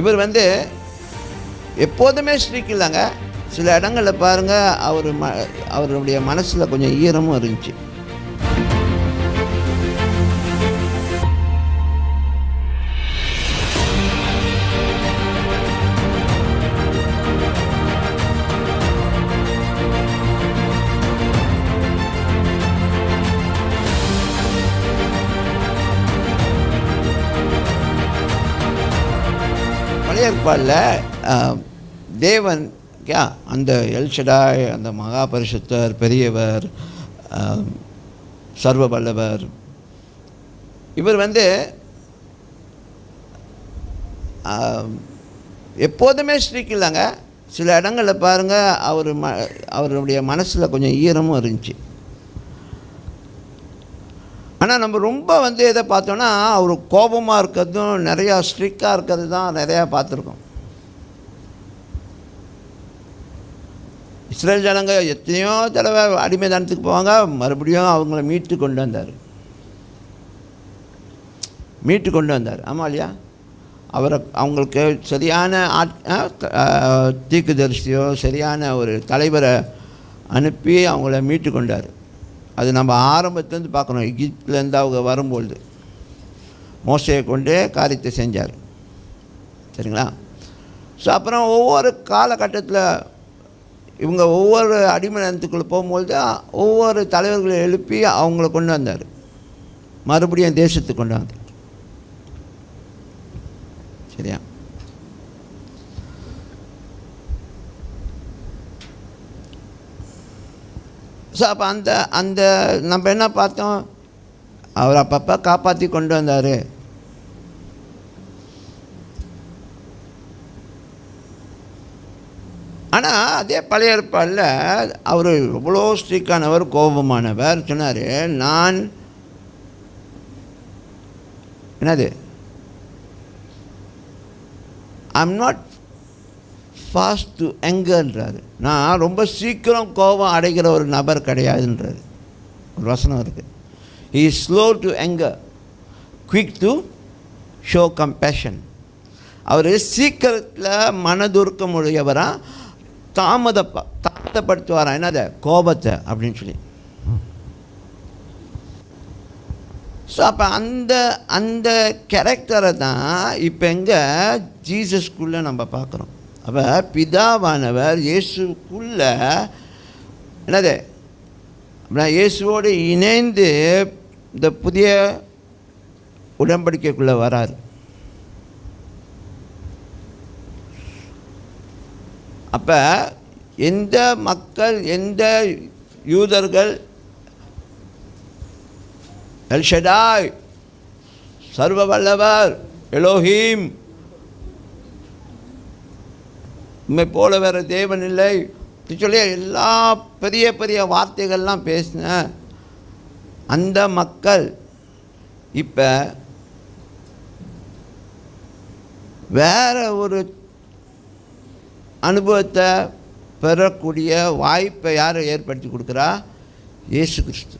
இவர் எப்போதுமே ஸ்ட்ரிக் இல்லைங்க. சில இடங்களில் பாருங்கள், அவருடைய மனசில் கொஞ்சம் ஈரமும் இருந்துச்சு. பழைய ஏற்பாடில் தேவன் அந்த எல்ஷடாய், அந்த மகா பரிசுத்தர், பெரியவர், சர்வ வல்லவர், இவர் எப்போதுமே ஸ்ட்ரிக் இல்லைங்க. சில இடங்களில் பாருங்கள், அவருடைய மனசில் கொஞ்சம் ஈரமும் இருந்துச்சு. ஆனால் நம்ம ரொம்ப எதை பார்த்தோன்னா, அவர் கோபமாக இருக்கிறதும் நிறையா ஸ்ட்ரிக்டாக இருக்கிறது தான் நிறையா பார்த்துருக்கோம். இஸ்ரேல் ஜனங்க எத்தனையோ தடவை அடிமைதானத்துக்கு போவாங்க, மறுபடியும் அவங்கள மீட்டு கொண்டு வந்தார். ஆமாம் இல்லையா? அவங்களுக்கு சரியான தீர்க்கதரிசியோ சரியான ஒரு தலைவரை அனுப்பி அவங்கள மீட்டு கொண்டார். அது நம்ம ஆரம்பத்துலேருந்து பார்க்கணும். எகிப்துலேருந்து அவங்க வரும்பொழுது மோசையை கொண்டே காரியத்தை செஞ்சார். சரிங்களா? ஸோ அப்புறம் ஒவ்வொரு காலகட்டத்தில் இவங்க ஒவ்வொரு அடிமைத்தனத்துக்குள்ளே போகும்பொழுது ஒவ்வொரு தலைவர்களை எழுப்பி அவங்கள கொண்டு வந்தார், மறுபடியும் தேசத்துக்கு கொண்டு வந்தார். சரியா? ஸோ அப்போ அந்த நம்ம என்ன பார்த்தோம், அவர் அப்பப்போ காப்பாற்றி கொண்டு வந்தார். ஆனால் அதே பழைய ஏற்பாடில் அவர் எவ்வளோ ஸ்ட்ரிக்டானவர், கோபமானவர். சொன்னார், நான் என்னது, ஐம் நாட் ஃபாஸ்ட் டு எங்கர்ன்றாரு. நான் ரொம்ப சீக்கிரம் கோபம் அடைகிற ஒரு நபர் கிடையாதுன்றாரு. ஒரு வசனம் இருக்குது, he is slow to anger, quick to show compassion. அவர் சீக்கிரத்தில் மனதுருக்கம் உடையவராக தாமதப்படுத்துவாரா என்னதை, கோபத்தை அப்படின்னு சொல்லி. ஸோ அப்போ அந்த கேரக்டரை தான் இப்போ எங்கே ஜீசஸ்குள்ளே நம்ம பார்க்குறோம். அப்போ பிதாவானவர் இயேசுக்குள்ளே என்னது, இயேசுவோடு இணைந்து இந்த புதிய உடன்படிக்கைக்குள்ளே வராரு. அப்போ எந்த மக்கள், எந்த யூதர்கள் எல்ஷடாய், சர்வ வல்லவர், எலோஹீம், உண்மை போல வேறு தேவன் இல்லை சொல்லி எல்லா பெரிய பெரிய வார்த்தைகள்லாம் பேசின அந்த மக்கள் இப்போ வேற ஒரு அனுபவத்தை பெறக்கூடிய வாய்ப்பை யார் ஏற்படுத்தி கொடுக்குறா? இயேசு கிறிஸ்து.